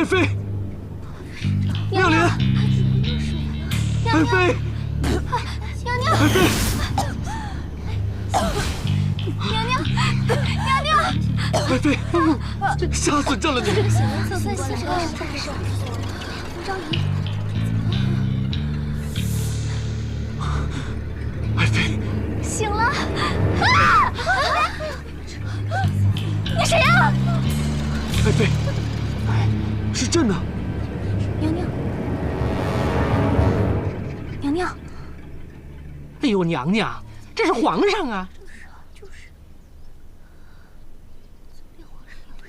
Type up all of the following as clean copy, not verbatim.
爱妃，妙莲，爱妃，娘娘，爱妃，娘娘，娘娘，爱妃，吓死朕了你！总算醒了。昭仪，爱妃，醒了！啊！你谁呀？爱妃，是朕呢。娘娘，娘娘，哎呦，娘娘，这是皇上啊！就是，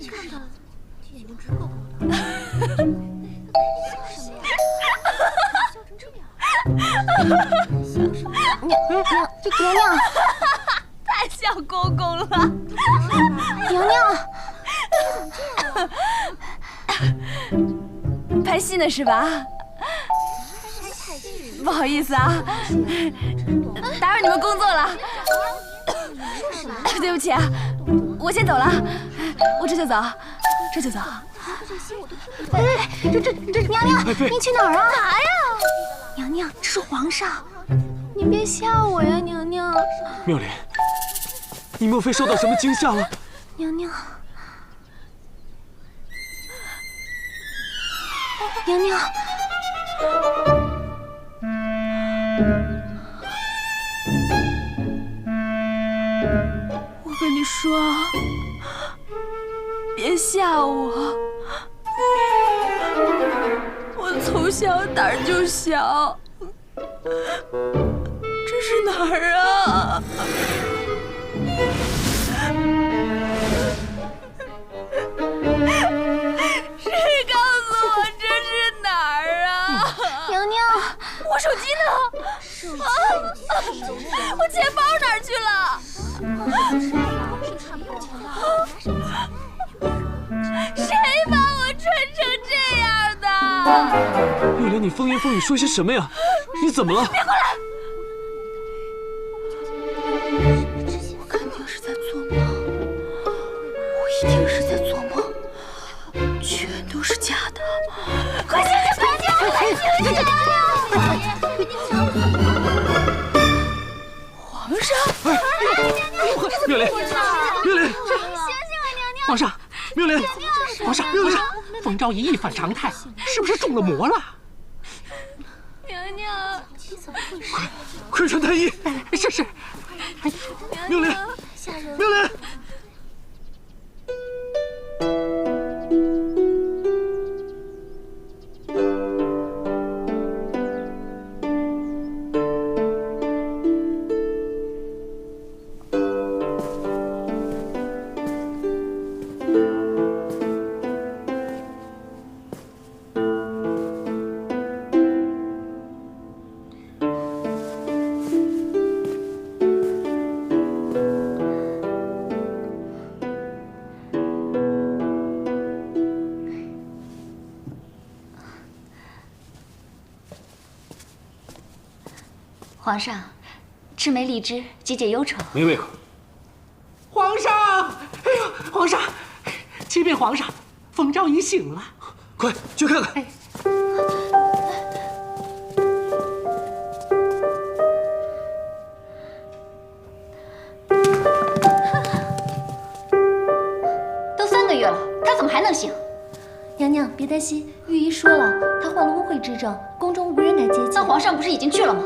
看看，眼睛直勾勾的。笑什么呀？笑成这样？笑什么？娘娘，太像公公了。娘娘。拍戏呢是吧？不好意思啊，打扰你们工作了。对不起啊，我先走了，我这就走，这就走。娘娘，爱妃，您去哪儿啊？哪呀？娘娘，这是皇上，您别吓我呀，娘娘。妙莲，你莫非受到什么惊吓了？娘娘，娘娘，我跟你说，别吓我，我从小胆儿就小。这是哪儿啊？谁告诉我这是哪儿啊？娘娘，我手机呢？我钱包哪儿去了？谁把我穿成这样的？妙莲，你风言风语说些什么呀？你怎么了？别过来！我肯定是在做梦，我一定是在做梦，全都是假的。快醒醒，快醒！快醒醒！皇上！妙莲，妙莲，醒醒啊，娘娘！皇上，妙莲，皇上，妙莲，冯昭仪一反常态，是不是中了魔了？娘娘，快传太医！是是。妙莲，妙莲。皇上，赤梅荔枝，解解忧愁。没胃口。皇上，哎呦，皇上，启禀皇上，冯昭仪醒了。快去看看。都3个月了，他怎么还能醒？娘娘别担心，御医说了，他患了污秽之症，宫中无人敢接近。那皇上不是已经去了吗？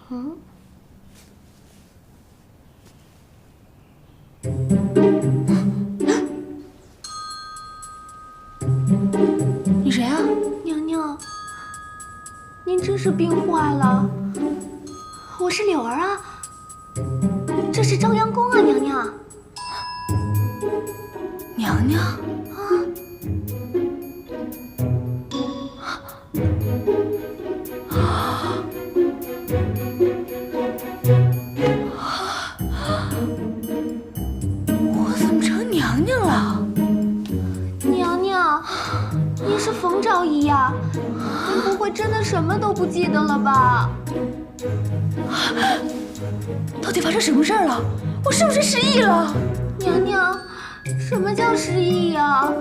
嗯。你谁啊？娘娘，您真是病坏了。我是柳儿啊，这是朝阳宫啊，娘娘。娘娘。我怎么成娘娘了？娘娘，您是冯昭仪呀？您不会真的什么都不记得了吧？到底发生什么事儿了？我是不是失忆了？娘娘，什么叫失忆呀？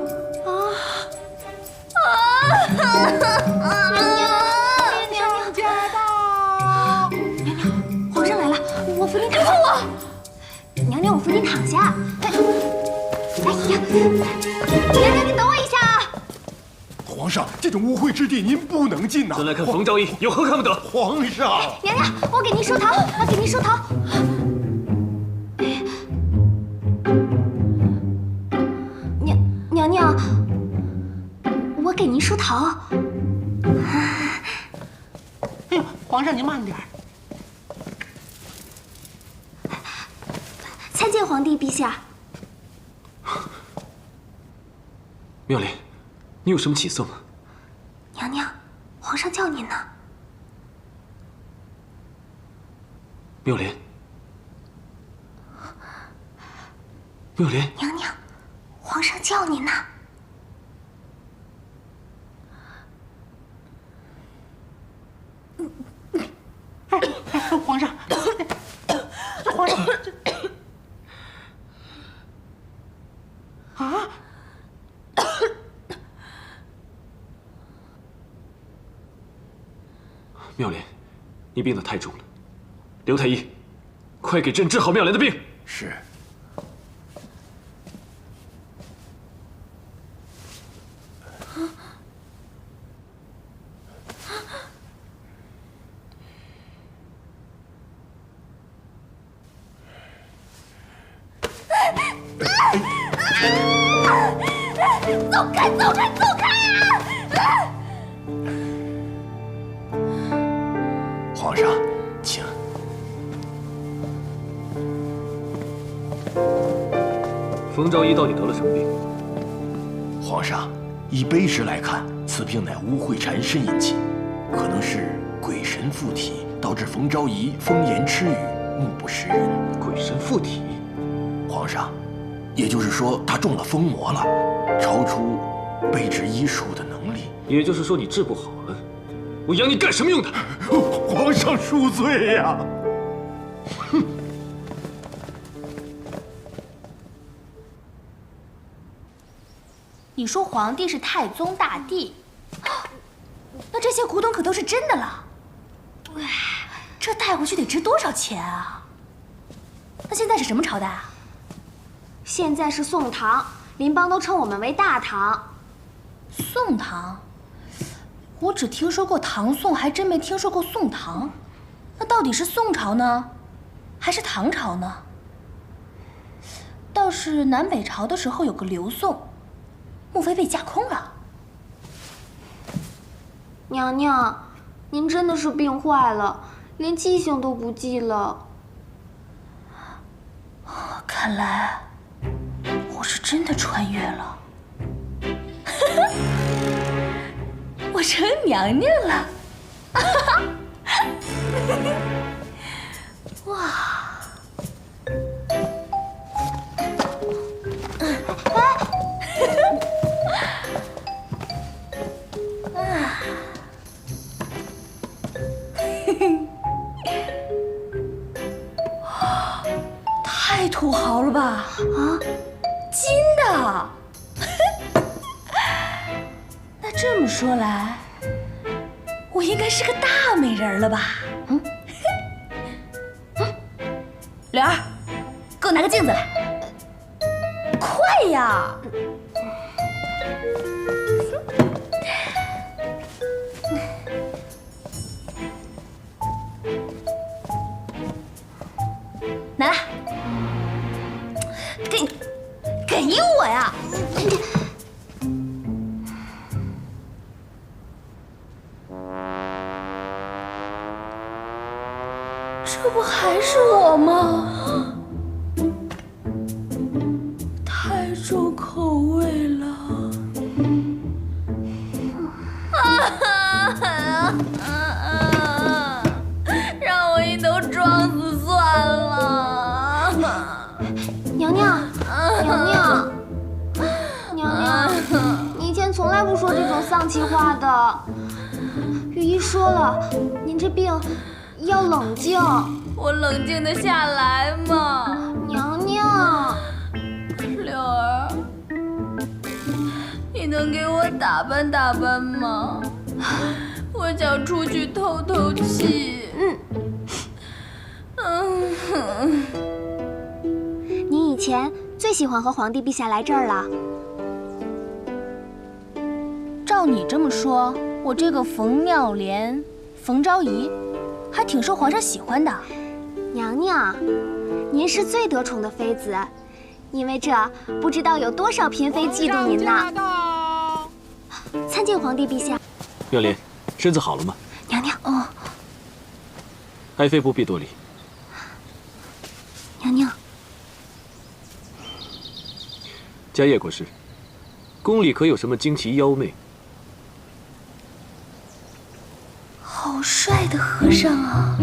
娘驾到！娘，皇上来了，我扶您躺下。娘娘，我扶您躺下。哎呀，娘娘，你等我一下啊！皇上，这种污秽之地您不能进呐！朕来看冯昭仪，有何看不得？皇上，娘娘，我给您梳头，我给您梳头。娘娘，我给您梳头。哎呦，皇上您慢点儿。参见皇帝陛下。妙莲，你有什么起色吗？娘娘，皇上叫您呢。妙莲，妙莲，娘娘，皇上叫您呢。皇上，皇上，啊！妙莲，你病得太重了，刘太医，快给朕治好妙莲的病。是。走开，走开，走开啊！皇上，请。冯昭仪到底得了什么病？皇上，以碑石来看，此病乃污秽缠身引起，可能是鬼神附体，导致冯昭仪疯言痴语，目不识人。鬼神附体？皇上，也就是说他中了疯魔了，超出备治医术的能力。也就是说你治不好了，我养你干什么用的？皇上恕罪呀！哼！你说皇帝是太宗大帝，那这些古董可都是真的了。这带回去得值多少钱啊？那现在是什么朝代啊？现在是宋唐，邻邦都称我们为大唐。宋唐，我只听说过唐宋，还真没听说过宋唐。那到底是宋朝呢，还是唐朝呢？倒是南北朝的时候有个刘宋，莫非被架空了？娘娘，您真的是病坏了，连记性都不记了。看来我是真的穿越了，我成娘娘了。哇！太土豪了吧！啊，金的。那这么说来，我应该是个大美人了吧？嗯，莲儿，给我拿个镜子来，快呀！拿来，给我呀！这不还是我吗？太重口味了。让我一头撞死算了。娘娘，娘娘，娘娘，你以前从来不说这种丧气话的。御医说了，您这病要冷静。我冷静得下来吗？娘娘，柳儿，你能给我打扮打扮吗？我想出去透透气。你以前最喜欢和皇帝陛下来这儿了。照你这么说，我这个冯妙莲、冯昭仪，还挺受皇上喜欢的。娘娘，您是最得宠的妃子，因为这不知道有多少嫔妃嫉妒您呢。参见皇帝陛下。妙莲，身子好了吗？娘娘，爱妃不必多礼。娘娘，迦叶国师，宫里可有什么惊奇妖媚？好帅的和尚啊！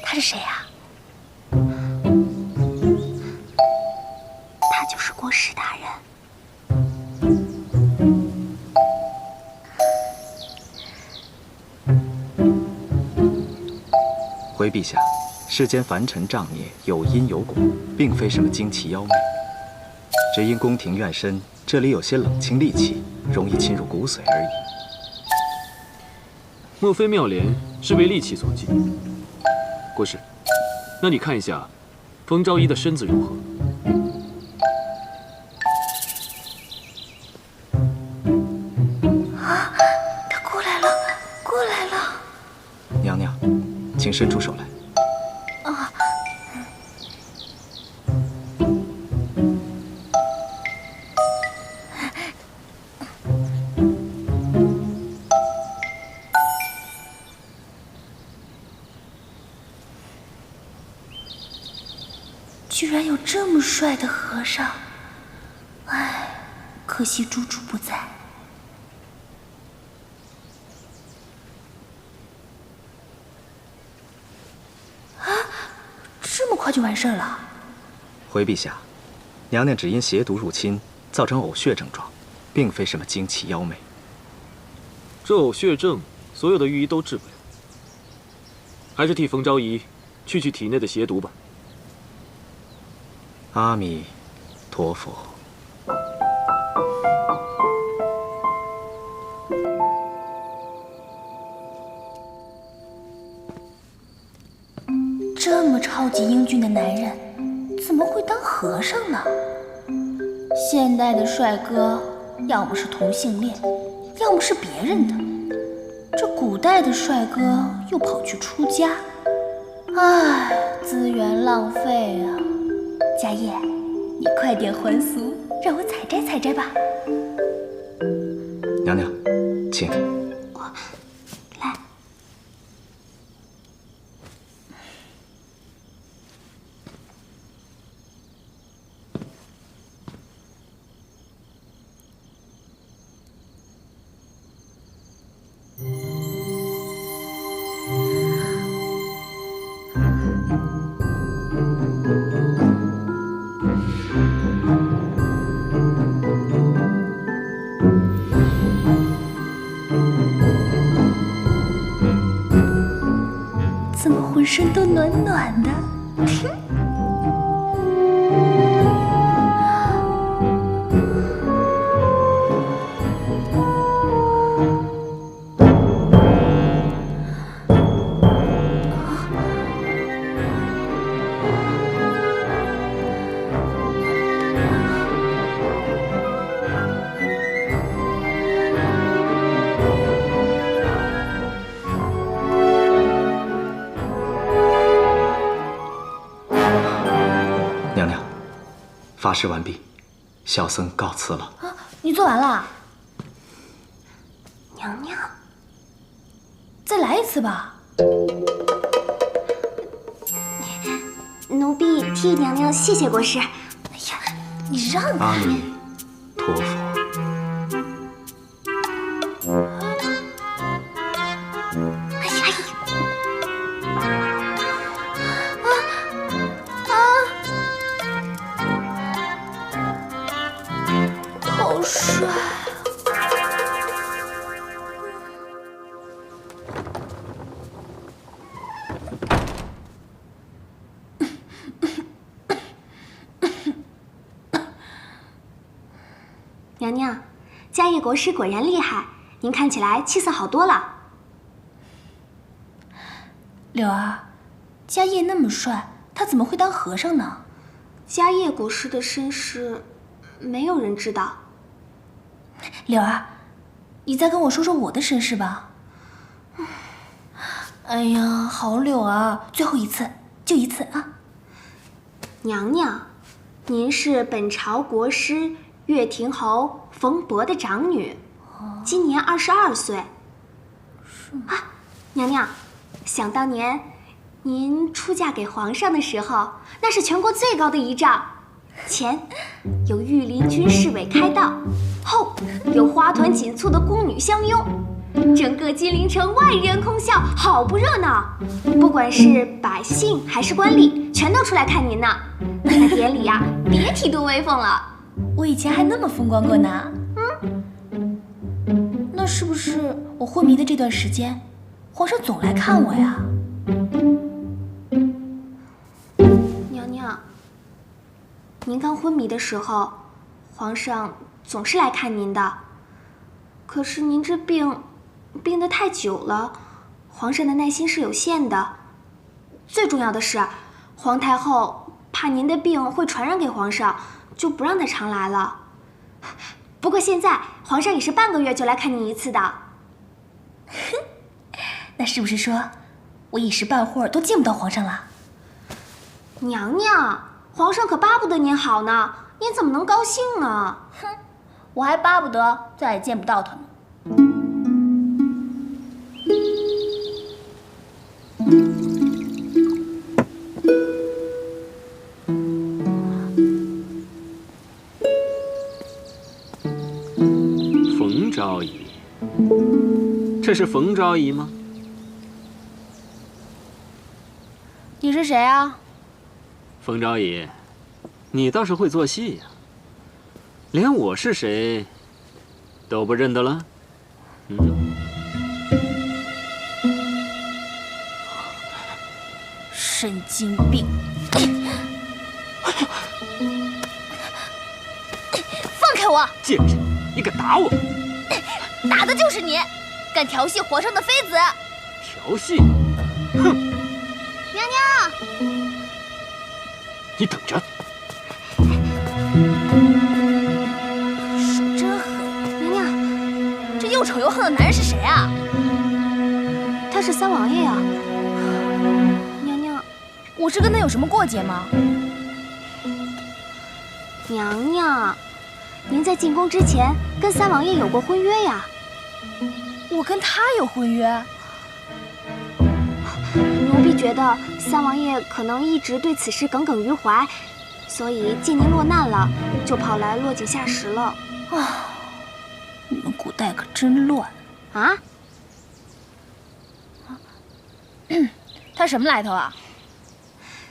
他是谁呀？他就是国师大人。回陛下，世间凡尘障孽有因有果，并非什么惊奇妖媚，只因宫廷院深，这里有些冷清戾气，容易侵入骨髓而已。莫非妙莲是被戾气所禁？国师，那你看一下，冯昭仪的身子如何？啊，他过来了，过来了！娘娘，请伸出手来。啊，居然有这么帅的和尚！唉，可惜猪猪不在。这么快就完事儿了？回陛下，娘娘只因邪毒入侵，造成呕血症状，并非什么惊奇妖媚。这呕血症，所有的御医都治不了，还是替冯昭仪去体内的邪毒吧。阿弥陀佛。这么超级英俊的男人，怎么会当和尚呢？现代的帅哥，要么是同性恋，要么是别人的。这古代的帅哥又跑去出家，唉，资源浪费啊！迦叶，你快点还俗，让我采摘采摘吧。娘娘，请。来，怎么浑身都暖暖的？娘娘，法事完毕，小僧告辞了。啊，你做完了？娘娘，再来一次吧。奴婢替娘娘谢谢国师。哎呀，你让阿开！弥陀佛。哎呀，好帅！娘娘，迦叶国师果然厉害，您看起来气色好多了。柳儿，迦叶那么帅，他怎么会当和尚呢？迦叶国师的身世，没有人知道。柳儿，你再跟我说说我的身世吧。哎呀，好柳儿，最后一次，就一次啊！娘娘，您是本朝国师乐亭侯冯伯的长女，今年22岁。啊，娘娘，想当年，您出嫁给皇上的时候，那是全国最高的仪仗，前有御林军侍卫开道，后有花团锦簇的宫女相拥。整个金陵城万人空巷，好不热闹。不管是百姓还是官吏，全都出来看您呢。那典礼呀，别提多威风了。我以前还那么风光过呢。那是不是我昏迷的这段时间，皇上总来看我呀？娘娘，您刚昏迷的时候，皇上总是来看您的。可是您这病得太久了，皇上的耐心是有限的。最重要的是，皇太后怕您的病会传染给皇上，就不让他常来了。不过现在皇上也是半个月就来看您一次的。那是不是说，我一时半会儿都见不到皇上了？娘娘，皇上可巴不得您好呢，您怎么能高兴呢？哼，我还巴不得再也见不到他呢。冯昭仪，这是冯昭仪吗？你是谁啊？冯昭仪，你倒是会做戏呀，连我是谁都不认得了。神经病！放开我！贱人，你敢打我？打的就是你，敢调戏皇上的妃子！调戏？哼！娘娘，你等着！手真狠！娘娘，这又丑又横的男人是谁啊？他是三王爷呀。娘娘，我是跟他有什么过节吗？娘娘，您在进宫之前跟三王爷有过婚约呀？我跟他有婚约？奴婢觉得三王爷可能一直对此事耿耿于怀，所以见您落难了，就跑来落井下石了。啊，你们古代可真乱啊！他什么来头啊？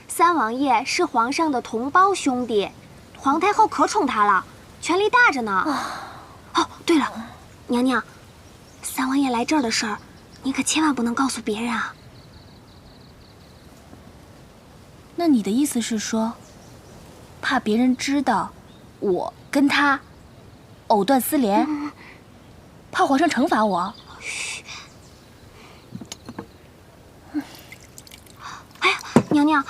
三王爷是皇上的同胞兄弟，皇太后可宠他了，权力大着呢。哦，对了，娘娘，三王爷来这儿的事儿，你可千万不能告诉别人啊。那你的意思是说，怕别人知道我跟他藕断丝连，怕皇上惩罚我？嘘。哎呀，娘娘，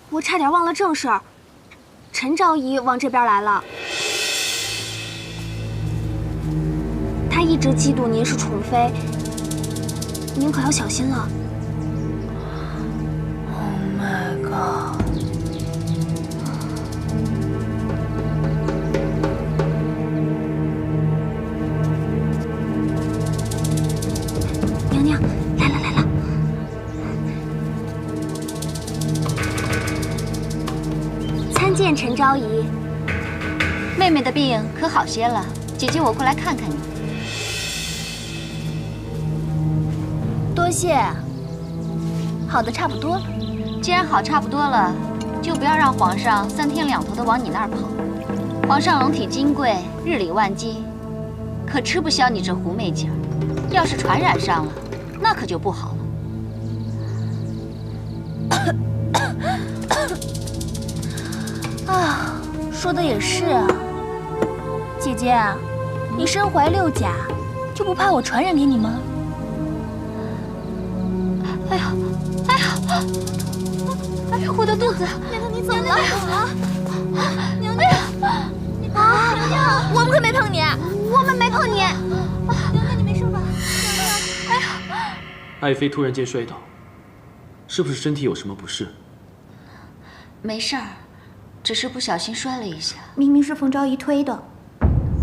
我差点忘了正事儿，陈昭仪往这边来了。她一直嫉妒您是宠妃，您可要小心了。Oh my god！ 娘娘，来了来了。参见陈昭仪。妹妹的病可好些了？姐姐我过来看看你。多谢。好的差不多了。既然好差不多了，就不要让皇上3天2头的往你那儿跑。皇上龙体金贵，日理万机，可吃不消你这狐媚劲儿。要是传染上了，那可就不好了。啊，说的也是啊。姐姐姐，你身怀6甲，就不怕我传染给你吗？哎呀，哎呀，哎呀，我的肚子！娘娘，你怎么了？娘娘，娘娘，我们可没碰你，我们没碰你。娘娘，你没事吧？娘娘，哎呀！爱妃突然间摔倒，是不是身体有什么不适？没事儿，只是不小心摔了一下。明明是冯昭仪推的。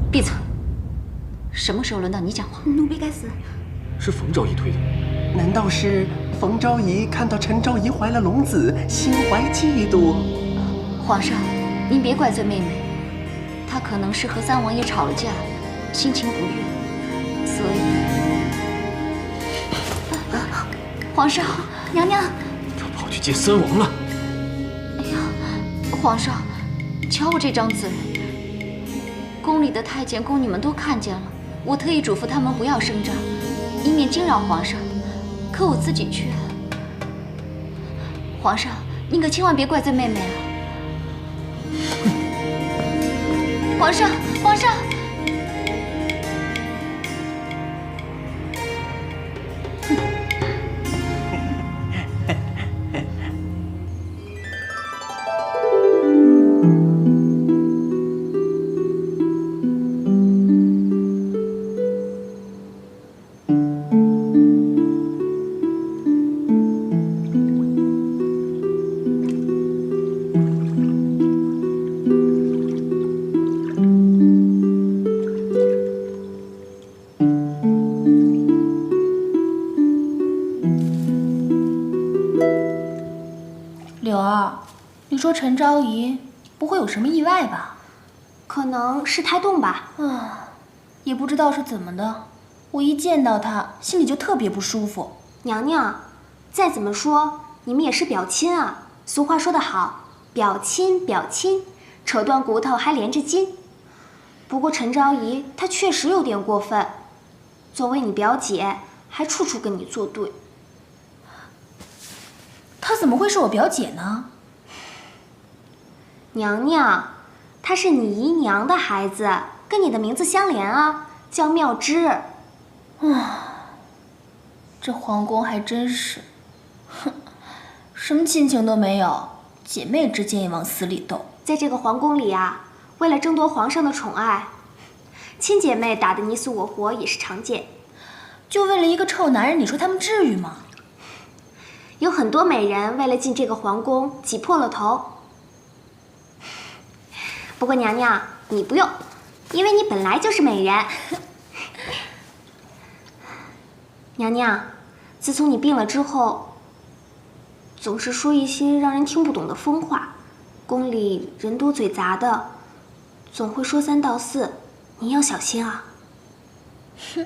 闭嘴！什么时候轮到你讲话？奴婢该死。是冯昭仪推的。难道是冯昭仪看到陈昭仪怀了龙子，心怀嫉妒？皇上，您别怪罪妹妹，她可能是和三王爷吵了架，心情不悦，所以……皇上，娘娘，她跑去见三王了。哎呀，皇上，瞧我这张嘴，宫里的太监宫女们都看见了，我特意嘱咐他们不要声张，以免惊扰皇上。可我自己去，皇上，您可千万别怪罪妹妹啊！皇上，皇上！柳儿，你说陈昭仪不会有什么意外吧？可能是胎动吧。也不知道是怎么的，我一见到她，心里就特别不舒服。娘娘，再怎么说，你们也是表亲啊。俗话说得好，表亲表亲，扯断骨头还连着筋。不过陈昭仪她确实有点过分，作为你表姐，还处处跟你作对。她怎么会是我表姐呢？娘娘，她是你姨娘的孩子，跟你的名字相连啊，叫妙芝。这皇宫还真是，哼，什么亲情都没有，姐妹之间也往死里斗。在这个皇宫里啊，为了争夺皇上的宠爱，亲姐妹打得你死我活也是常见。就为了一个臭男人，你说他们至于吗？有很多美人为了进这个皇宫挤破了头。不过娘娘，你不用，因为你本来就是美人。娘娘，自从你病了之后，总是说一些让人听不懂的疯话，宫里人多嘴杂的，总会说三道四，你要小心啊。哼，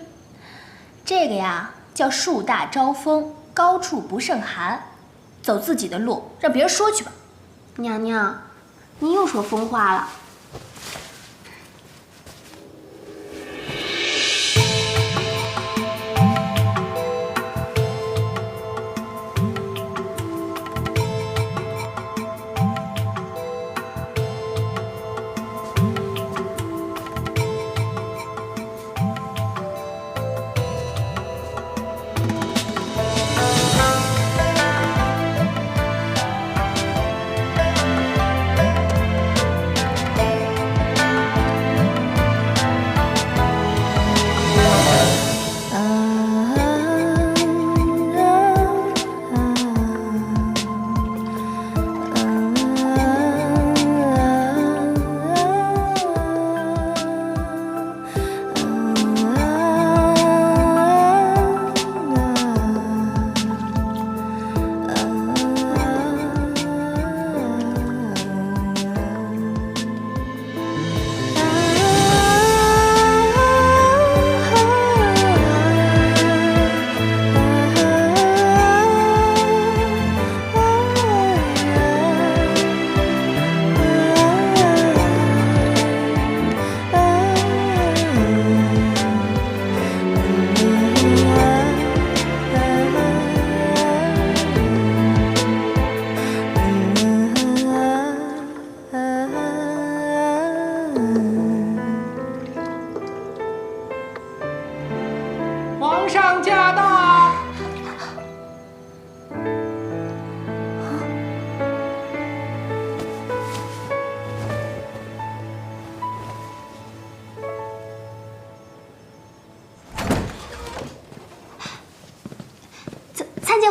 这个呀叫树大招风，高处不胜寒，走自己的路，让别人说去吧。娘娘，你又说疯话了。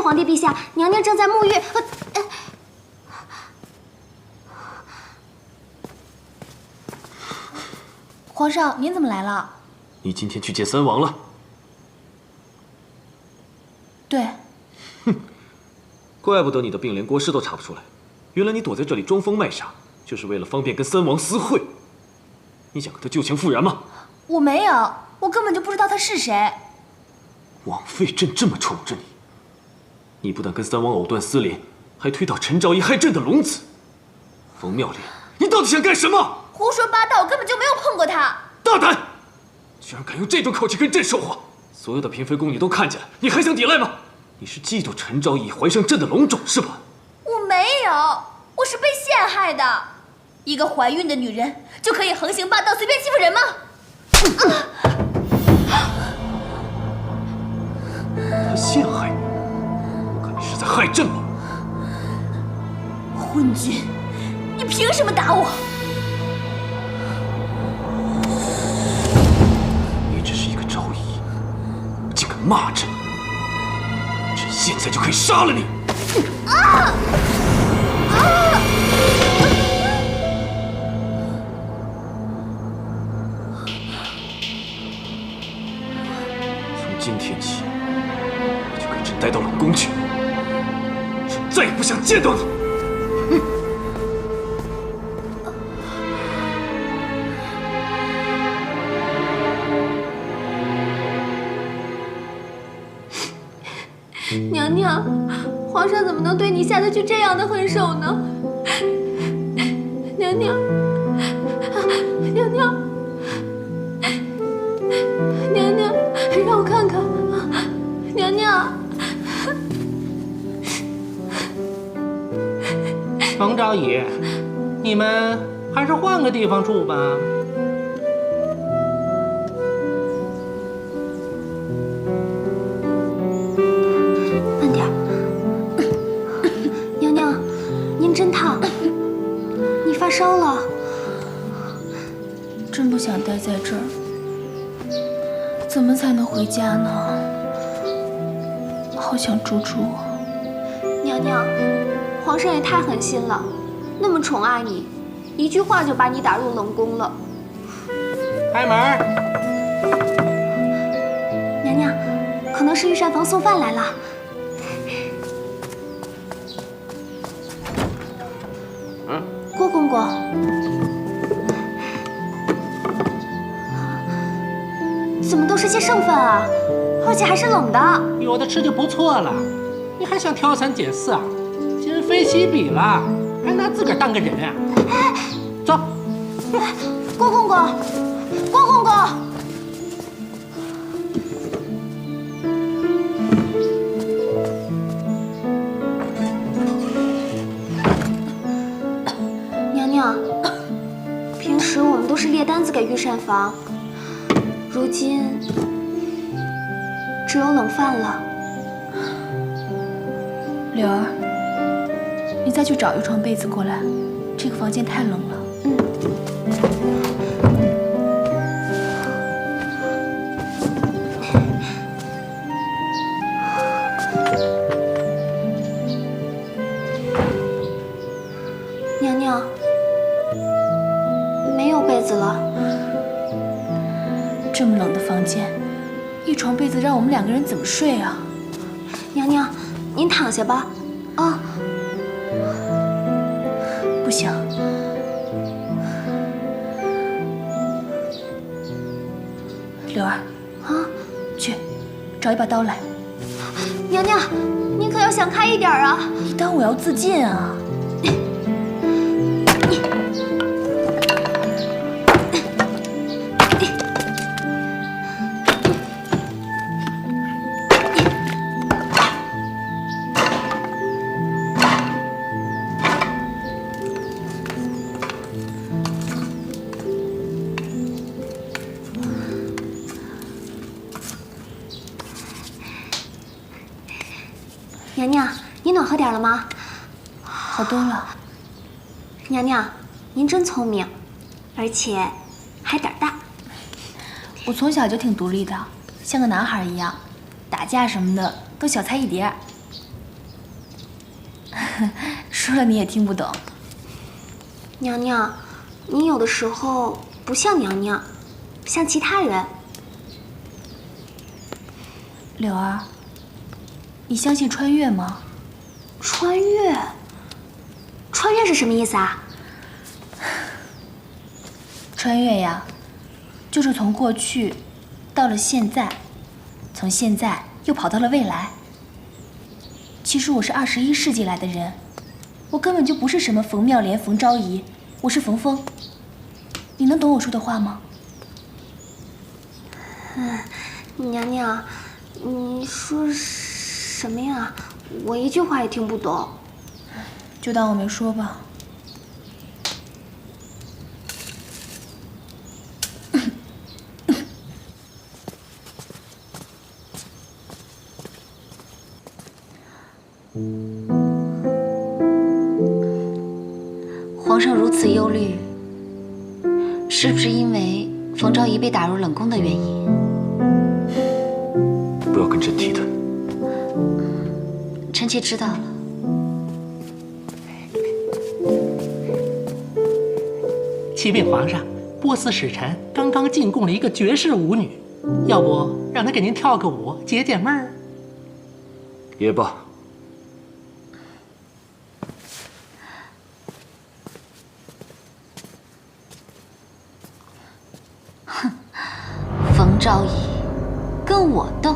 皇帝陛下，娘娘正在沐浴。皇上，您怎么来了？你今天去见三王了？对。怪不得你的病连国师都查不出来，原来你躲在这里装疯卖傻，就是为了方便跟三王私会。你想跟他旧情复燃吗？我没有，我根本就不知道他是谁。枉费朕这么宠着你，你不但跟三王藕断丝连，还推倒陈昭仪害朕的龙子。冯妙莲，你到底想干什么？胡说八道，我根本就没有碰过他。大胆！居然敢用这种口气跟朕说话！所有的嫔妃宫女都看见了，你还想抵赖吗？你是嫉妒陈昭仪怀上朕的龙种是吧？我没有，我是被陷害的。一个怀孕的女人就可以横行霸道、随便欺负人吗？他陷害你，我看你是在害朕吗？昏君，你凭什么打我？你只是一个昭仪，竟敢骂朕！朕现在就可以杀了你！从今天起，你就跟朕带到冷宫去。朕再也不想见到你！娘娘，皇上怎么能对你下得去这样的狠手呢？娘娘，娘娘，娘娘，让我看看，娘娘。冯昭仪，你们还是换个地方住吧。慢点儿，娘娘，您真烫，你发烧了。真不想待在这儿，怎么才能回家呢？好想猪猪。娘娘，皇上也太狠心了，那么宠爱你，一句话就把你打入冷宫了。开门。娘娘，可能是御膳房送饭来了。郭公公，怎么都是些剩饭啊，而且还是冷的。有的吃就不错了，你还想挑三拣四啊？今非昔比了，还拿自个儿当个人啊？走。郭公公，郭公公。娘娘，平时我们都是列单子给御膳房，如今只有冷饭了。柳儿，你再去找一床被子过来，这个房间太冷了。娘娘，没有被子了。这么冷的房间，一床被子让我们两个人怎么睡啊？娘娘，您躺下吧。啊，不行。柳儿，啊，去找一把刀来。娘娘，您可要想开一点啊！你当我要自尽啊？娘娘，你暖和点了吗？好多了。娘娘，您真聪明，而且还胆大。我从小就挺独立的，像个男孩一样，打架什么的都小菜一碟。说了你也听不懂。娘娘，你有的时候不像娘娘，像其他人。柳儿，你相信穿越吗？穿越？穿越是什么意思啊？穿越呀，就是从过去到了现在，从现在又跑到了未来。其实我是21世纪来的人，我根本就不是什么冯妙莲、冯昭仪，我是冯峰。你能懂我说的话吗？娘娘，你说什么呀？我一句话也听不懂。就当我没说吧。皇上如此忧虑，是不是因为冯昭仪被打入冷宫的原因？不要跟朕提他。臣妾知道了。启禀皇上，波斯使臣刚刚进贡了一个绝世舞女，要不让她给您跳个舞解解闷儿？也罢。冯昭仪跟我斗？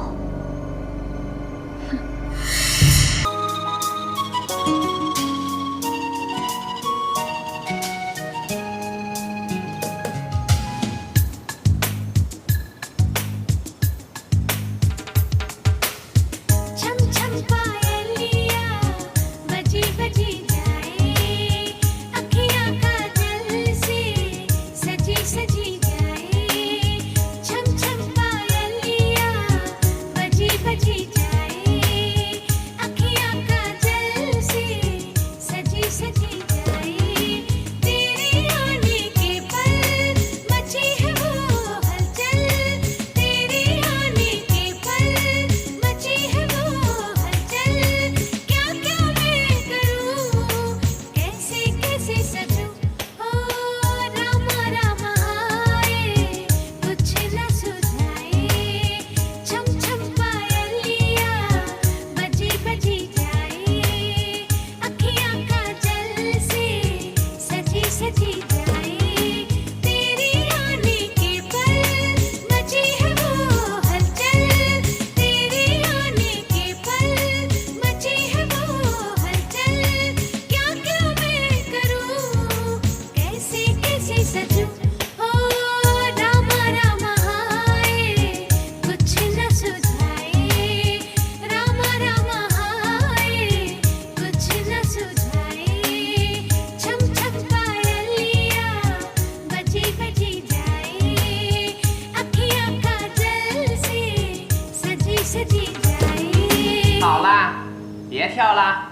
好啦，别跳啦。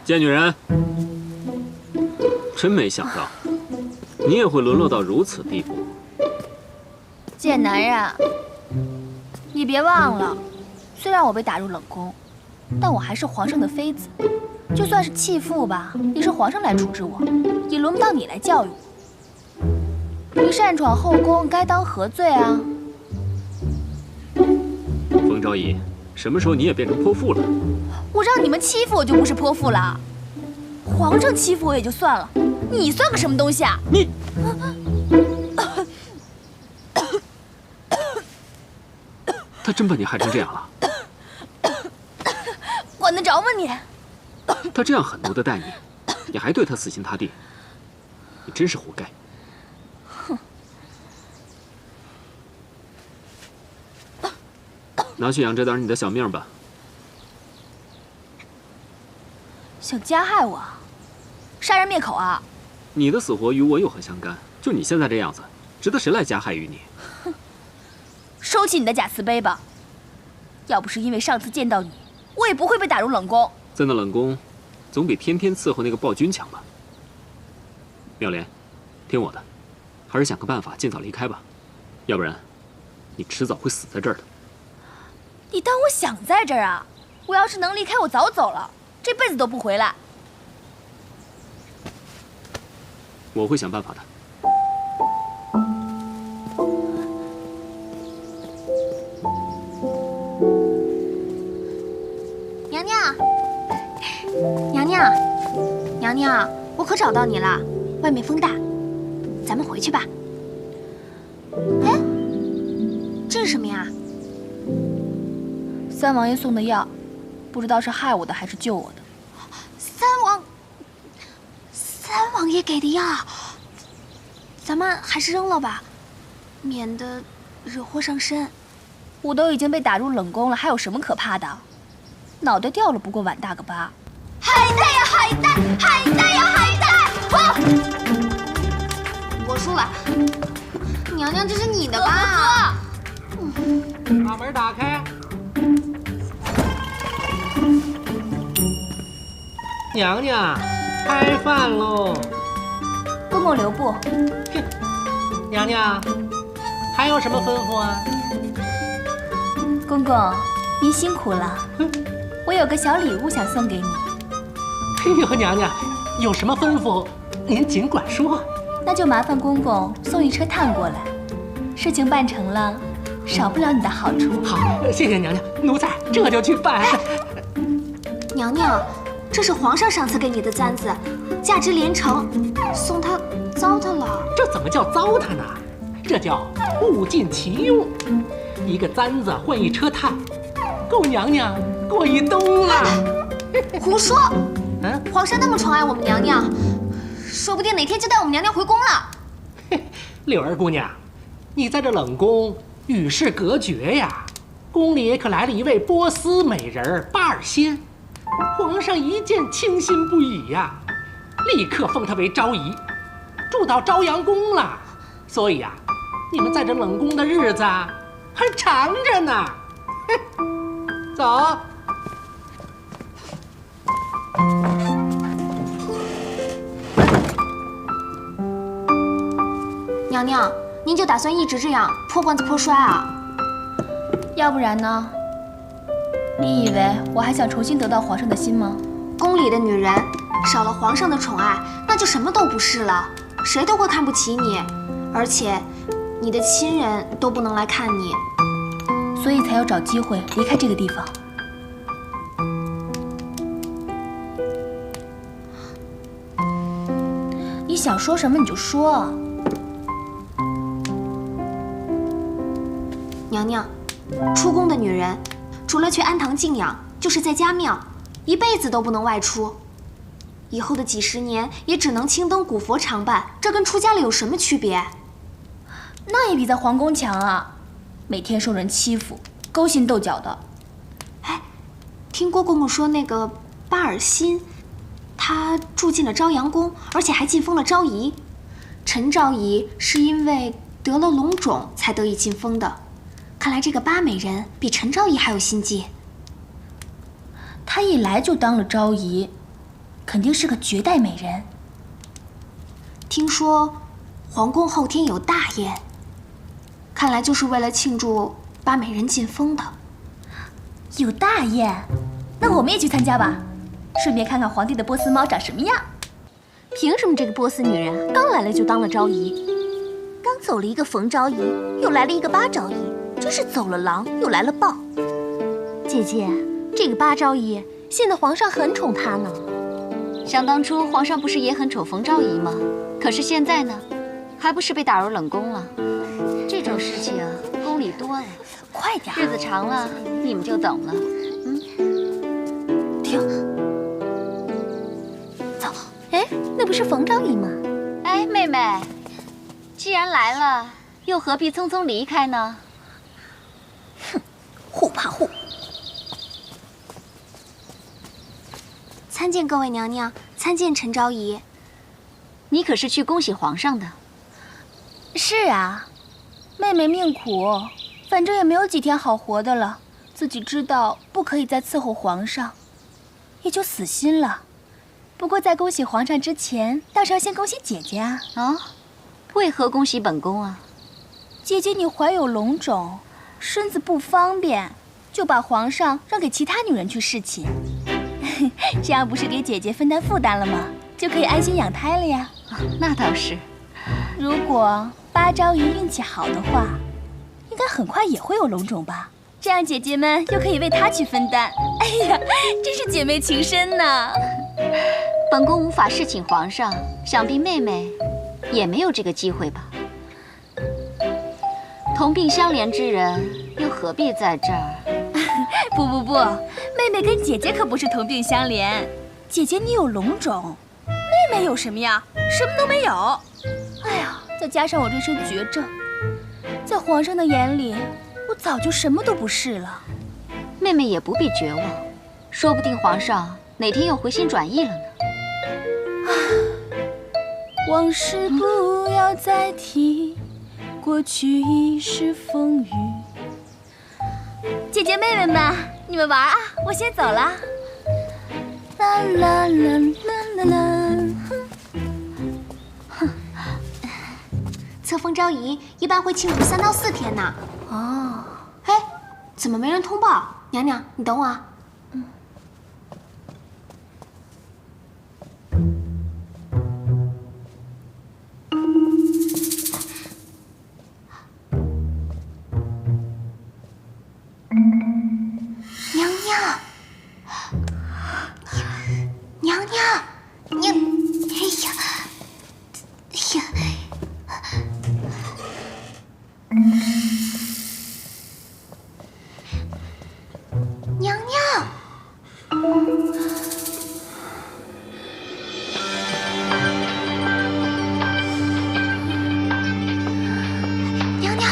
贱女人，真没想到，你也会沦落到如此地步。贱男人，你别忘了，虽然我被打入冷宫，但我还是皇上的妃子，就算是弃妇吧，也是皇上来处置我，也轮不到你来教育我。你擅闯后宫，该当何罪啊？冯昭仪，什么时候你也变成泼妇了？我让你们欺负我就不是泼妇了，皇上欺负我也就算了，你算个什么东西啊？你，他真把你害成这样了？管得着吗你？他这样狠毒的待你，你还对他死心塌地，你真是活该。拿去养着点你的小命吧。想加害我，杀人灭口啊！你的死活与我有何相干？就你现在这样子，值得谁来加害于你？收起你的假慈悲吧。要不是因为上次见到你，我也不会被打入冷宫。在那冷宫，总比天天伺候那个暴君强吧？妙莲，听我的，还是想个办法尽早离开吧，要不然，你迟早会死在这儿的。你当我想在这儿啊？我要是能离开，我早走了，这辈子都不回来。我会想办法的。娘娘，娘娘，娘娘，我可找到你了。外面风大，咱们回去吧。哎，这是什么呀？三王爷送的药，不知道是害我的还是救我的。三王爷给的药，咱们还是扔了吧，免得惹祸上身。我都已经被打入冷宫了，还有什么可怕的？脑袋掉了不过碗大个疤。海带呀海带，海带呀海带！好，我输了。娘娘，这是你的吧？把门打开。娘娘，开饭喽！公公留步。哼，娘娘，还有什么吩咐啊？公公，您辛苦了。我有个小礼物想送给你。哎呦，娘娘，有什么吩咐，您尽管说。那就麻烦公公送一车炭过来。事情办成了，少不了你的好处。好，谢谢娘娘，奴才这就去办。娘娘，这是皇上上次给你的簪子，价值连城，送他糟蹋了。这怎么叫糟蹋呢？这叫物尽其用。一个簪子换一车炭，够娘娘过一冬了。胡说！嗯，皇上那么宠爱我们娘娘，说不定哪天就带我们娘娘回宫了。柳儿姑娘，你在这冷宫与世隔绝呀。宫里可来了一位波斯美人巴尔仙，皇上一见倾心不已呀，立刻封她为昭仪，住到朝阳宫了。所以呀，你们在这冷宫的日子还长着呢。走。娘娘，您就打算一直这样破罐子破摔啊？要不然呢？你以为我还想重新得到皇上的心吗？宫里的女人少了皇上的宠爱，那就什么都不是了，谁都会看不起你，而且你的亲人都不能来看你，所以才要找机会离开这个地方。你想说什么你就说。娘娘，出宫的女人，除了去安堂静养，就是在家庙，一辈子都不能外出。以后的几十年也只能青灯古佛常伴，这跟出家了有什么区别？那也比在皇宫强啊！每天受人欺负，勾心斗角的。哎，听郭公公说那个巴尔辛，他住进了朝阳宫，而且还晋封了昭仪。陈昭仪是因为得了龙种才得以晋封的。看来这个巴美人比陈昭仪还有心计。她一来就当了昭仪，肯定是个绝代美人。听说皇宫后天有大宴，看来就是为了庆祝巴美人晋封的。有大宴，那我们也去参加吧，顺便看看皇帝的波斯猫长什么样。凭什么这个波斯女人刚来了就当了昭仪？刚走了一个冯昭仪，又来了一个巴昭仪，真是走了狼又来了豹。姐姐，这个巴昭仪现在皇上很宠她呢。想当初皇上不是也很宠冯昭仪吗？可是现在呢，还不是被打入冷宫了。这种事情宫里多了，快点，日子长了你们就懂了。停，走。哎，那不是冯昭仪吗？哎，妹妹，既然来了，又何必匆匆离开呢？哼，护吧。怕护。参见各位娘娘，参见陈昭仪。你可是去恭喜皇上的？是啊，妹妹命苦，反正也没有几天好活的了，自己知道不可以再伺候皇上，也就死心了。不过在恭喜皇上之前，倒是要先恭喜姐姐啊！啊，为何恭喜本宫啊？姐姐你怀有龙种，身子不方便，就把皇上让给其他女人去侍寝，这样不是给姐姐分担负担了吗？就可以安心养胎了呀。那倒是。如果八昭仪运气好的话，应该很快也会有龙种吧？这样姐姐们又可以为她去分担。哎呀，真是姐妹情深呢。本宫无法侍寝皇上，想必妹妹也没有这个机会吧？同病相怜之人又何必在这儿？不，妹妹跟姐姐可不是同病相怜。姐姐你有龙种，妹妹有什么呀？什么都没有。哎呀，再加上我这身绝症，在皇上的眼里，我早就什么都不是了。妹妹也不必绝望，说不定皇上哪天又回心转意了呢。往事不要再提，过去已是风雨。姐姐妹妹们，你们玩啊，我先走了。啦啦啦啦啦啦。册封昭仪一般会庆祝3到4天呢。哦，哎，怎么没人通报？娘娘，你等我啊。娘娘，娘娘，哎呀，哎呀。娘娘，娘娘，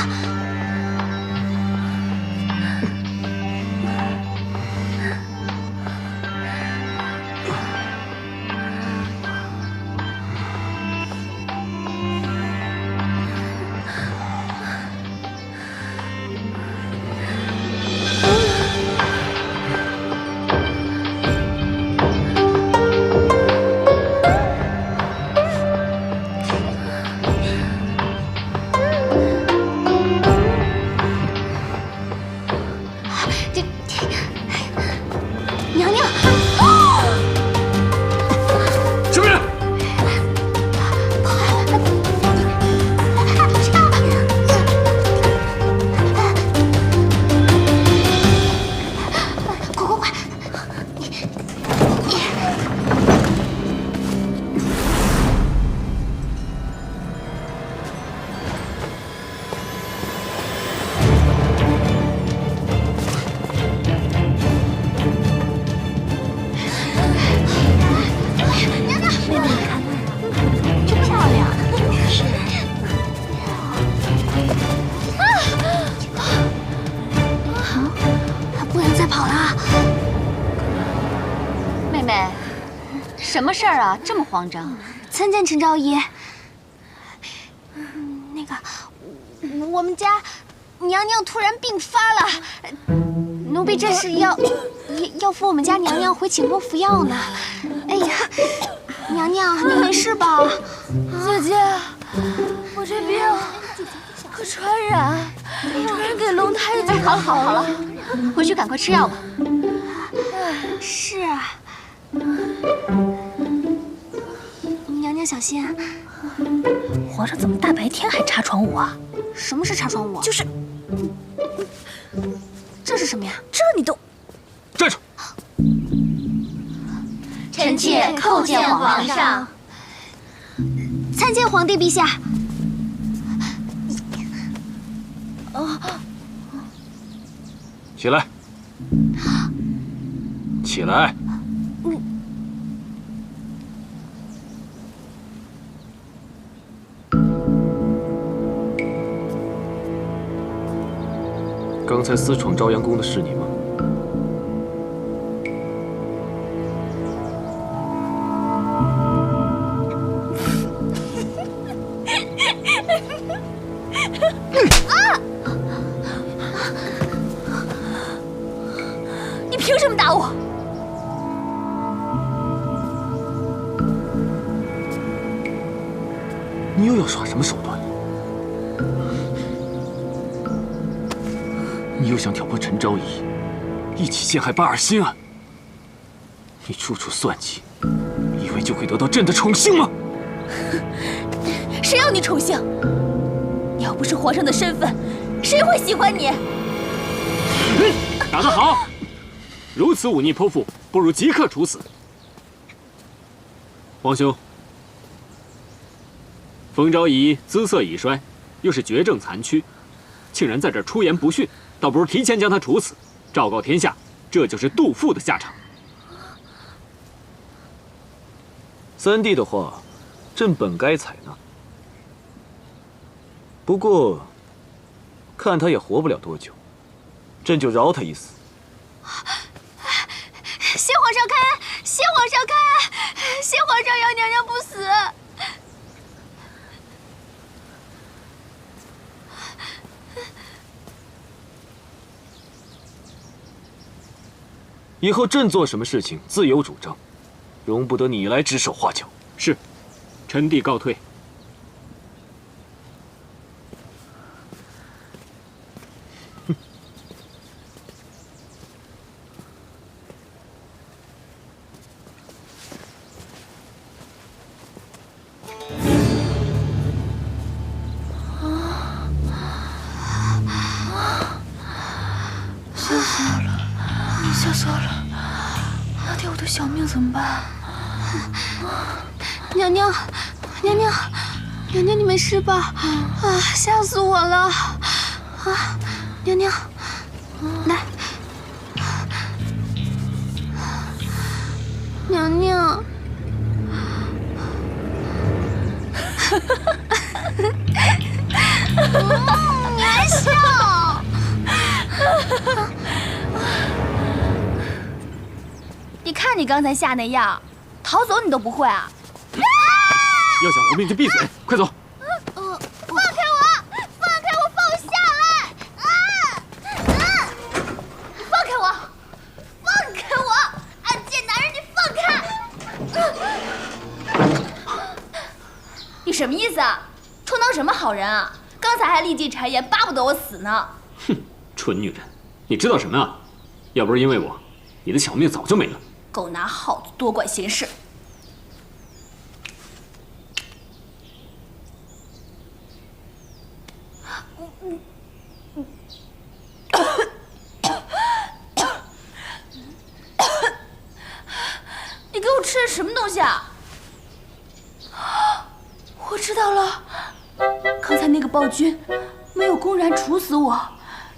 娘娘，什么人？快！妹妹，什么事儿啊？这么慌张？参见陈昭仪。那个，我们家娘娘突然病发了，奴婢这是要扶我们家娘娘回寝宫服药呢。哎呀，娘娘，你没事吧？姐姐，我这病可传染，传染给龙胎就好了，回去赶快吃药吧。是啊，娘娘小心。皇上怎么大白天还插窗舞啊？什么是插窗舞？就是，这是什么呀？这你都站住！臣妾叩见皇上。参见皇帝陛下。起来，起来！刚才私闯朝阳宫的是你吗？你凭什么打我？你又要耍什么手段？你又想挑拨陈昭仪，一起陷害巴尔心啊？你处处算计，以为就会得到朕的宠幸吗？谁要你宠幸？你要不是皇上的身份，谁会喜欢你？打得好！如此忤逆泼妇，不如即刻处死。皇兄，冯昭仪姿色已衰，又是绝症残躯，竟然在这儿出言不逊，倒不如提前将他处死，昭告天下，这就是杜父的下场。三弟的话，朕本该采纳。不过，看他也活不了多久，朕就饶他一死。谢皇上开！谢皇上开！谢皇上要娘娘不死！以后朕做什么事情自有主张，容不得你来指手画脚。是，臣弟告退。吓死我了！那天我的小命怎么办？娘娘，娘娘，娘娘，你没事吧？啊，吓死我了！啊，娘娘，来，娘娘。你还笑？你看你刚才吓那样，逃走你都不会啊！要想活命就闭嘴，快走！放开我！放开我！放我下来！放开我！放开我！暗箭男人，你放开！你什么意思啊？充当什么好人啊？刚才还立计谗言，巴不得我死呢。哼，蠢女人，你知道什么啊？要不是因为我，你的小命早就没了。狗拿耗子，多管闲事。你给我吃的什么东西啊？我知道了，刚才那个暴君没有公然处死我，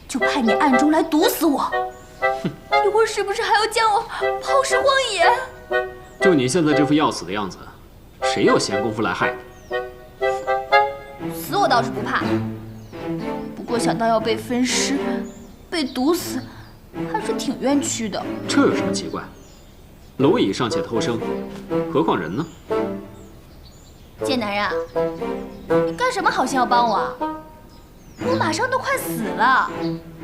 就派你暗中来毒死我。一会儿是不是还要将我抛尸荒野？就你现在这副要死的样子，谁有闲工夫来害你？死我倒是不怕，不过想到要被分尸、被毒死，还是挺冤屈的。这有什么奇怪？蝼蚁尚且偷生，何况人呢？贱男人，你干什么好心要帮我啊？我马上都快死了。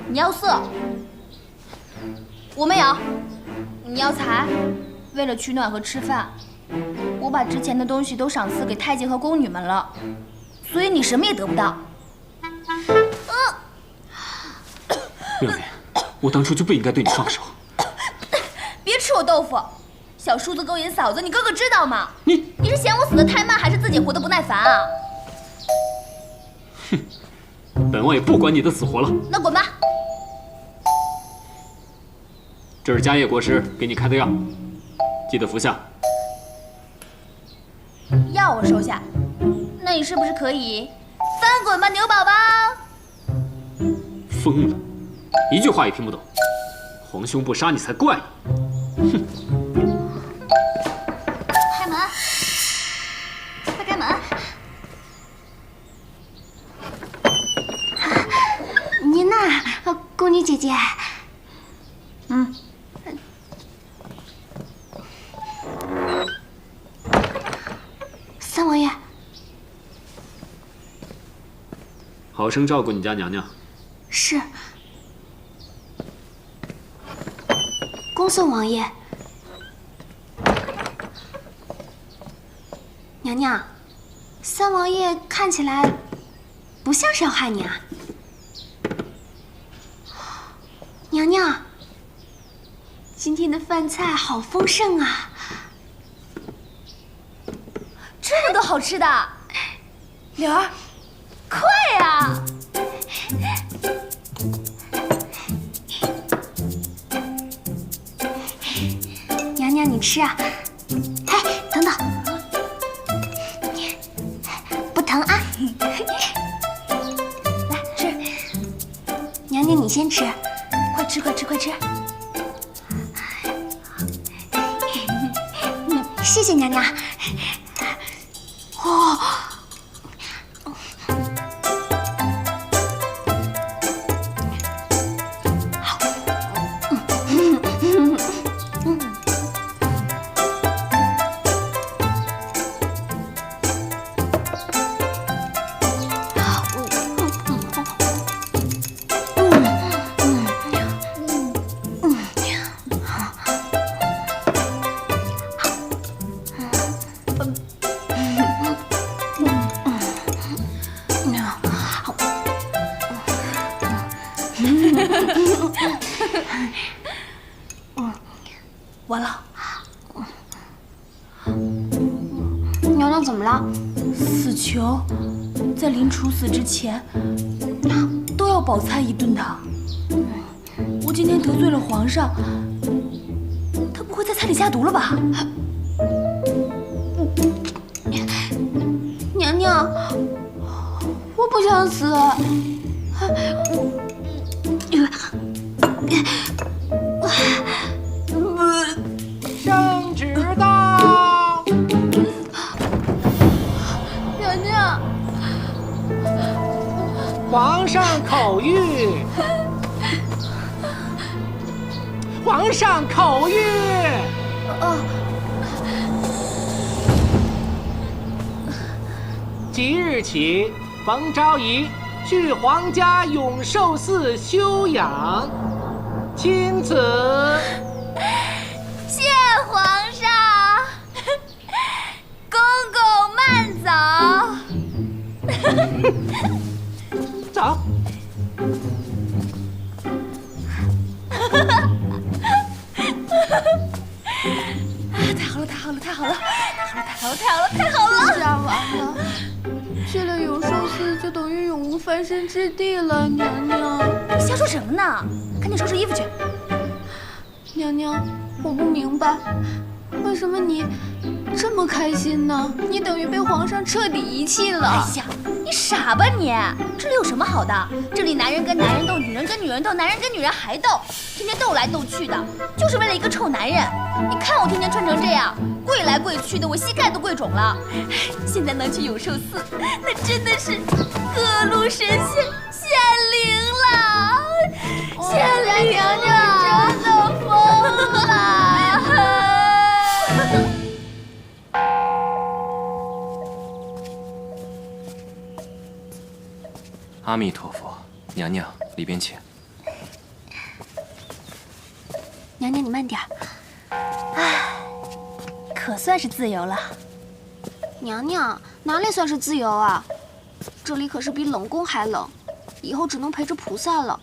你要色，我没有。你要财，为了取暖和吃饭，我把之前的东西都赏赐给太监和宫女们了，所以你什么也得不到。妙莲，我当初就不应该对你放手。别吃我豆腐！小叔子勾引嫂子，你哥哥知道吗？你是嫌我死得太慢，还是自己活得不耐烦啊？哼，本王也不管你的死活了。那滚吧！这是迦叶国师给你开的药，记得服下。药我收下，那你是不是可以翻滚吧，牛宝宝？疯了，一句话也听不懂。皇兄不杀你才怪呢。哼！开门！快开门！您呐，宫女姐姐。三王爷，好生照顾你家娘娘。是。恭送王爷。娘娘，三王爷看起来不像是要害你啊。娘娘，今天的饭菜好丰盛啊！这么多好吃的，柳儿，快呀！娘娘，你吃啊！哎，等等，不疼啊！来吃，娘娘你先吃，快吃快吃快吃！谢谢娘娘。哦。完了，娘娘怎么了？死囚在临处死之前都要饱餐一顿的。我今天得罪了皇上，他不会在菜里下毒了吧？娘娘，我不想死。圣旨到！娘娘，皇上口谕！皇上口谕！即日起，冯昭仪去皇家永寿寺休养，钦此。谢皇上，公公慢走。走。太好了，太好了，太好了，太好了，太好了，太好了！这下完了，去了永寿寺就等于永无翻身之地了，娘娘。你瞎说什么呢？赶紧收拾衣服去。娘娘，我不明白，为什么你这么开心呢？你等于被皇上彻底遗弃了。哎呀，你傻吧你？这里有什么好的？这里男人跟男人斗，女人跟女人斗，男人跟女人还斗，天天斗来斗去的，就是为了一个臭男人。你看我天天穿成这样，跪来跪去的，我膝盖都跪肿了。现在能去永寿寺，那真的是各路神仙显灵了，显灵娘娘真的疯了。阿弥陀佛，娘娘里边请。娘娘你慢点儿，唉，可算是自由了。娘娘，哪里算是自由啊？这里可是比冷宫还冷，以后只能陪着菩萨了。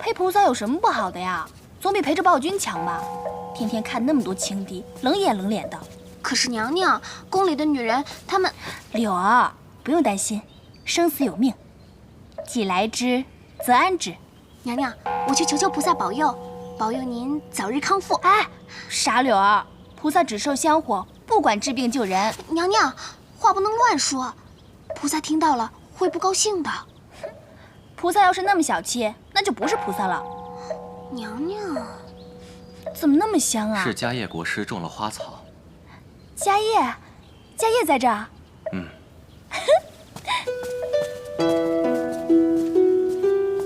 陪菩萨有什么不好的呀？总比陪着暴君强吧？天天看那么多情敌，冷眼冷脸的。可是娘娘，宫里的女人，她们……柳儿，不用担心，生死有命，既来之，则安之。娘娘，我去求求菩萨保佑，保佑您早日康复。哎，傻柳儿，菩萨只受香火，不管治病救人。娘娘，话不能乱说，菩萨听到了会不高兴的。菩萨要是那么小气，那就不是菩萨了。娘娘，怎么那么香啊？是迦叶国师种了花草。迦叶，迦叶在这儿。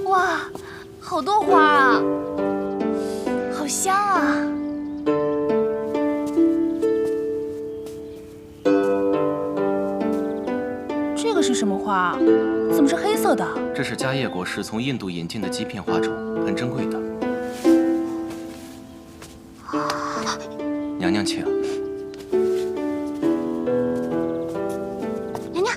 哇，好多花啊，好香啊！这个是什么花？怎么是黑色的？这是迦叶国师从印度引进的极片花种，很珍贵的。娘娘请。娘娘，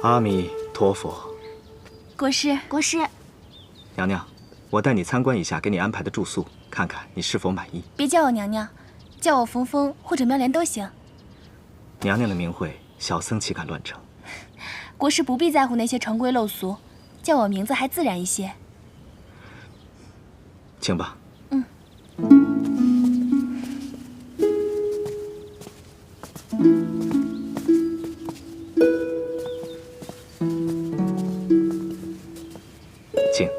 阿弥陀佛。国师，国师，娘娘，我带你参观一下给你安排的住宿，看看你是否满意。别叫我娘娘，叫我冯峰或者苗莲都行。娘娘的名讳，小僧岂敢乱称。国师不必在乎那些陈规陋俗，叫我名字还自然一些。请吧。请。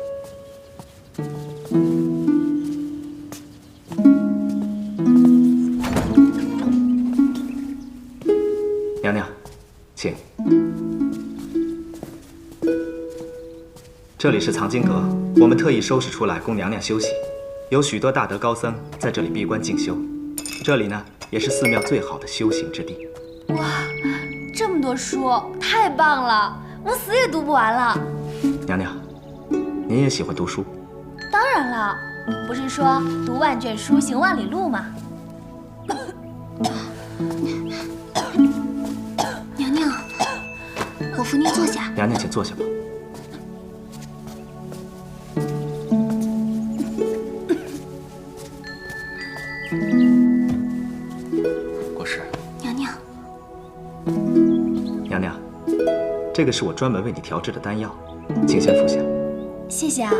娘娘，请。这里是藏经阁，我们特意收拾出来供娘娘休息。有许多大德高僧在这里闭关静修。这里呢，也是寺庙最好的修行之地。哇，这么多书，太棒了！我死也读不完了。娘娘，您也喜欢读书？当然了，不是说读万卷书，行万里路吗？娘娘，我扶您坐下。娘娘，请坐下吧。国师，娘娘，娘娘，这个是我专门为你调制的丹药，请先服下。谢谢啊。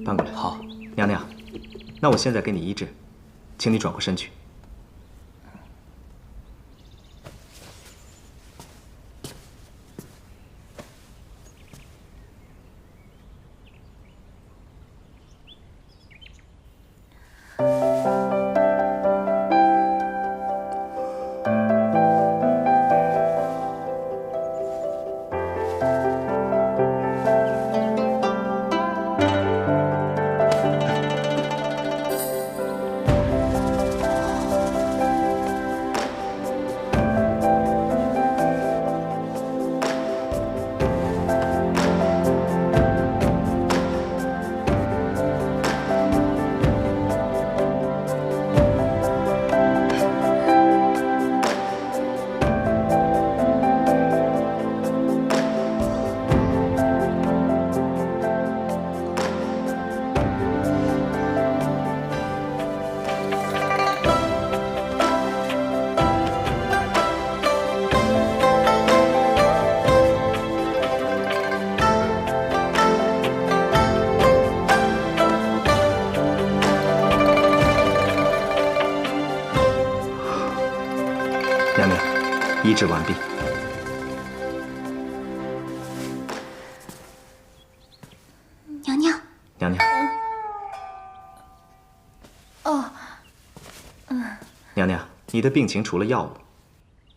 搬过来。好。娘娘，那我现在给你医治，请你转过身去。娘娘，医治完毕。你的病情除了药物，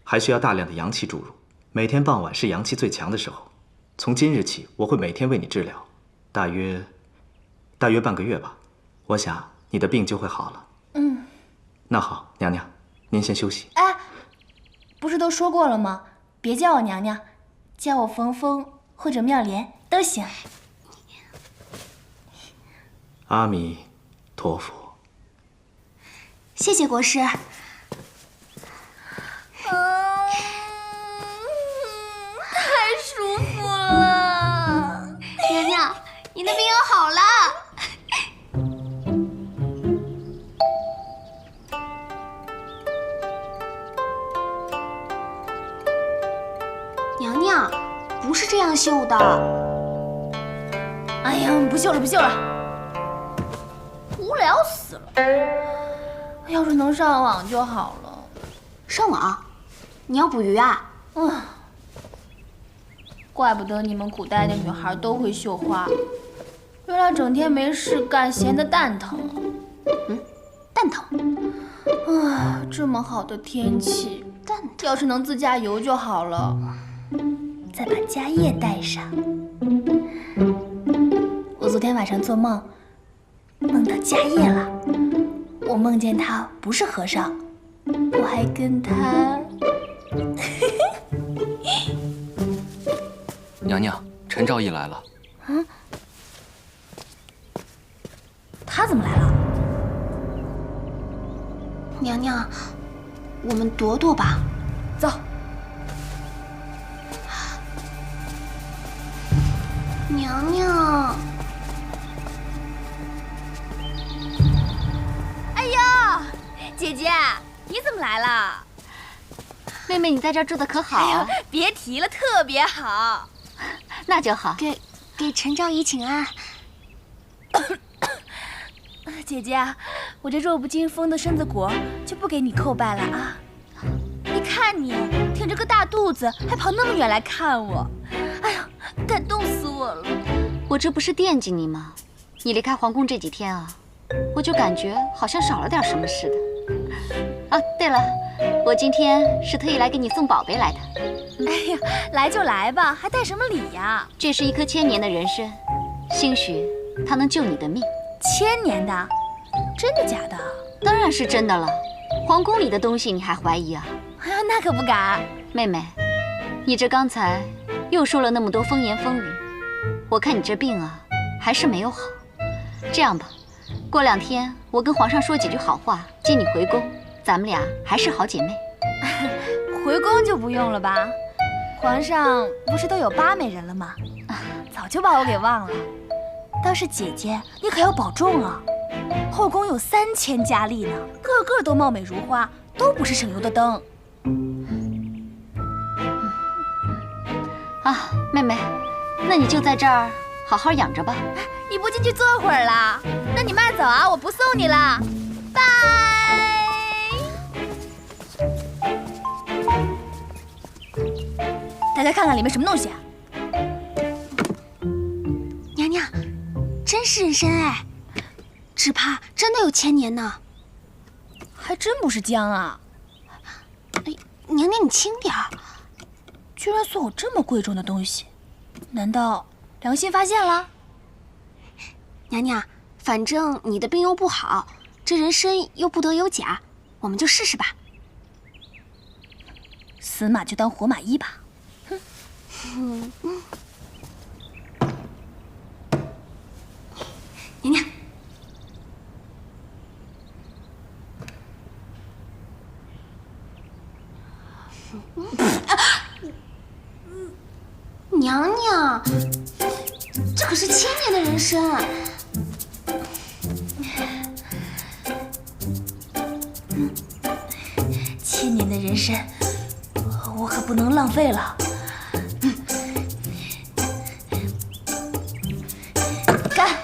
还需要大量的阳气注入。每天傍晚是阳气最强的时候。从今日起，我会每天为你治疗，大约半个月吧。我想你的病就会好了。嗯。那好，娘娘，您先休息。哎，不是都说过了吗？别叫我娘娘，叫我冯峰或者妙莲都行。阿弥陀佛。谢谢国师。太舒服了。娘娘，你的病又好了。娘娘，不是这样绣的。哎呀，不绣了，不绣了，无聊死了。要是能上网就好了。上网？你要捕鱼啊？怪不得你们古代的女孩都会绣花，原来整天没事干，闲得蛋疼啊。蛋疼。这么好的天气，要是能自驾游就好了。再把家业带上。我昨天晚上做梦，梦到家业了。我梦见他不是和尚，我还跟他……娘娘，陈昭义来了。他怎么来了？娘娘，我们躲躲吧。走。娘娘。哎呀，姐姐，你怎么来了？妹妹，你在这儿住的可好？哎呀，别提了，特别好。那就好。给陈昭仪请安。姐姐，我这弱不禁风的身子骨就不给你叩拜了啊！你看你挺着个大肚子，还跑那么远来看我，哎呀，感动死我了！我这不是惦记你吗？你离开皇宫这几天啊，我就感觉好像少了点什么似的。啊，对了，我今天是特意来给你送宝贝来的。哎呀，来就来吧，还带什么礼呀？这是一颗1000年的人参，兴许它能救你的命。1000年的？真的假的？当然是真的了。皇宫里的东西你还怀疑啊？哎呀，那可不敢。妹妹，你这刚才又说了那么多风言风语，我看你这病啊还是没有好。这样吧，过2天我跟皇上说几句好话，接你回宫，咱们俩还是好姐妹。回宫就不用了吧？皇上不是都有8美人了吗？早就把我给忘了。倒是姐姐，你可要保重啊！后宫有3000佳丽呢，个个都貌美如花，都不是省油的灯。啊，妹妹，那你就在这儿好好养着吧。你不进去坐会儿啦？那你慢走啊，我不送你了，拜。大家看看里面什么东西啊？娘娘，真是人参哎，只怕真的有1000年呢。还真不是姜啊！哎，娘娘你轻点儿。居然送我这么贵重的东西，难道良心发现了？娘娘，反正你的病又不好，这人参又不得有假，我们就试试吧。死马就当活马医吧。哼。娘娘。娘娘，这可是1000年的人参。1000年的人参，我可不能浪费了。干！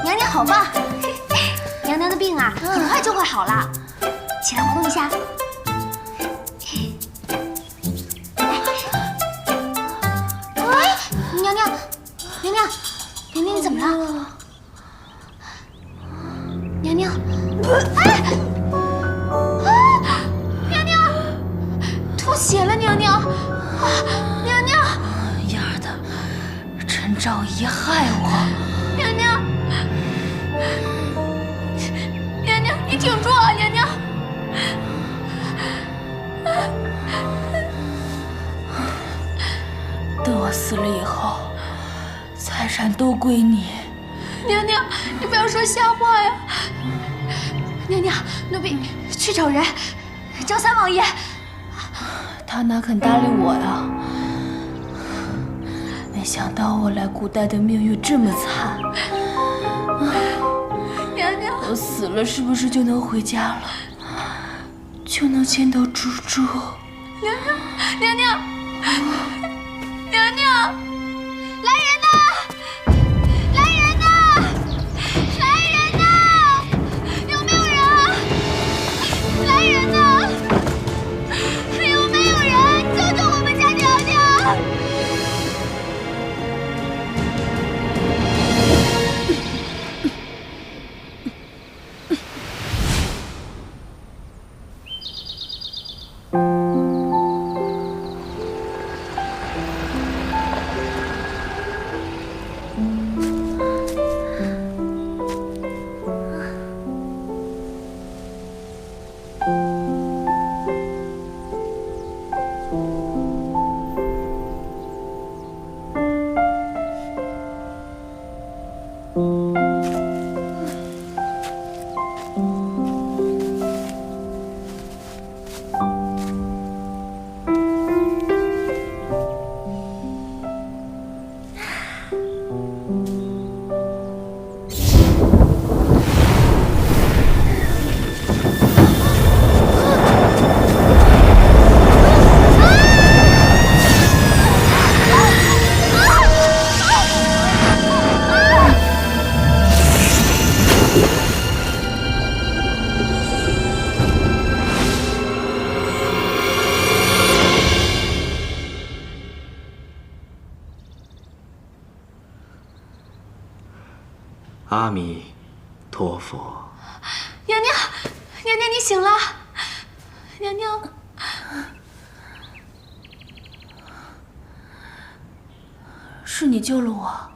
娘娘好棒！娘娘的病啊，很快就会好了。起来活动一下。哎，娘娘，娘娘，娘娘，你怎么怎么了？娘娘，哎，娘娘，吐血了，娘娘，娘娘，丫的，陈昭仪害我！娘娘，娘娘，你挺住啊，娘娘。等我死了以后，财产都归你。娘娘，你不要说瞎话呀！娘娘，奴婢去找人，找三王爷。他哪肯搭理我呀？没想到我来古代的命运这么惨。娘娘，我死了是不是就能回家了？就能见到猪猪？娘娘，娘娘，娘娘，来人呐！来人呐！来人呐！有没有人啊？来人呐！有没有人救救我们家娘娘？阿弥陀佛。娘娘，娘娘，你醒了。娘娘，是你救了我。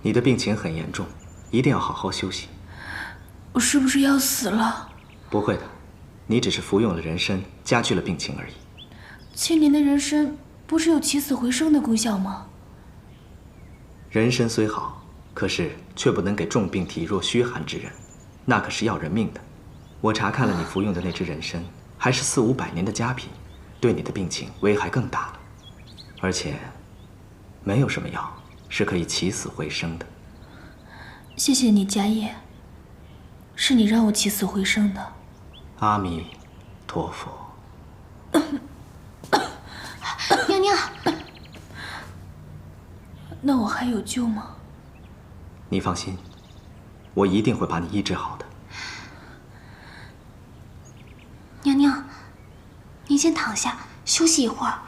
你的病情很严重，一定要好好休息。我是不是要死了？不会的，你只是服用了人参，加剧了病情而已。千年的人参不是有起死回生的功效吗？人参虽好，可是却不能给重病体弱虚寒之人，那可是要人命的。我查看了你服用的那支人参，还是4、500年的佳品，对你的病情危害更大了。而且，没有什么药是可以起死回生的。谢谢你，迦叶，是你让我起死回生的。阿弥陀佛。娘娘，那我还有救吗？你放心，我一定会把你医治好的。娘娘，您先躺下休息一会儿。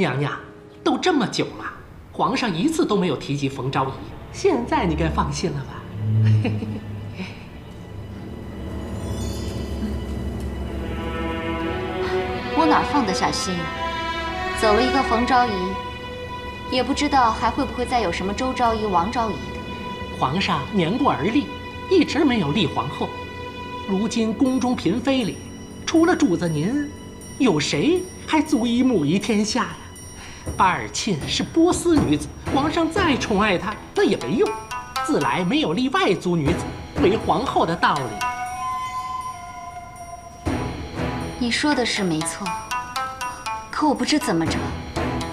娘娘，都这么久了，皇上一次都没有提及冯昭仪，现在你该放心了吧？我哪放得下心？走了一个冯昭仪，也不知道还会不会再有什么周昭仪、王昭仪的。皇上年过而立，一直没有立皇后。如今宫中嫔妃里，除了主子您，有谁还足以母仪天下呀？巴尔沁是波斯女子，皇上再宠爱她，那也没用。自来没有立外族女子为皇后的道理。你说的是没错，可我不知怎么着，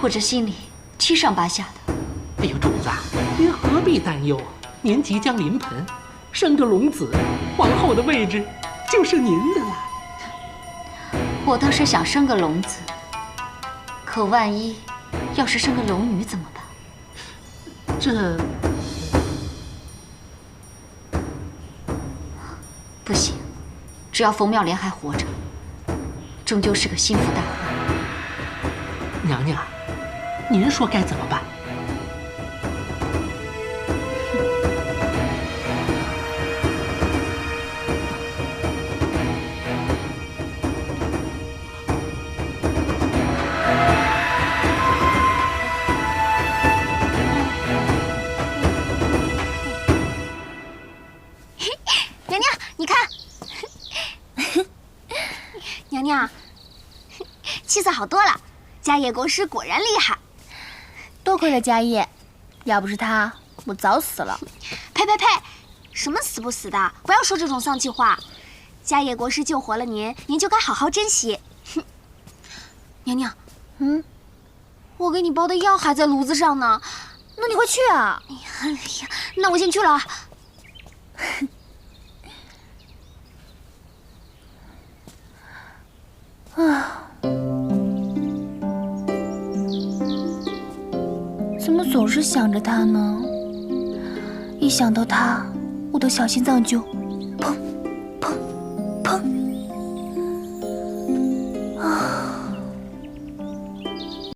我这心里七上八下的。哎呦，主子，您何必担忧？您即将临盆，生个龙子，皇后的位置就是您的了。我倒是想生个龙子，可万一要是生个龙女怎么办？这不行，只要冯妙莲还活着，终究是个心腹大患。娘娘，您说该怎么办？娘娘，你看，娘娘，气色好多了。家业国师果然厉害，多亏了家业，要不是他，我早死了。呸呸呸！什么死不死的，不要说这种丧气话。家业国师救活了您，您就该好好珍惜。哼，娘娘，我给你包的药还在炉子上呢，那你快去啊！哎呀，那我先去了啊。怎么总是想着他呢？一想到他，我的小心脏就……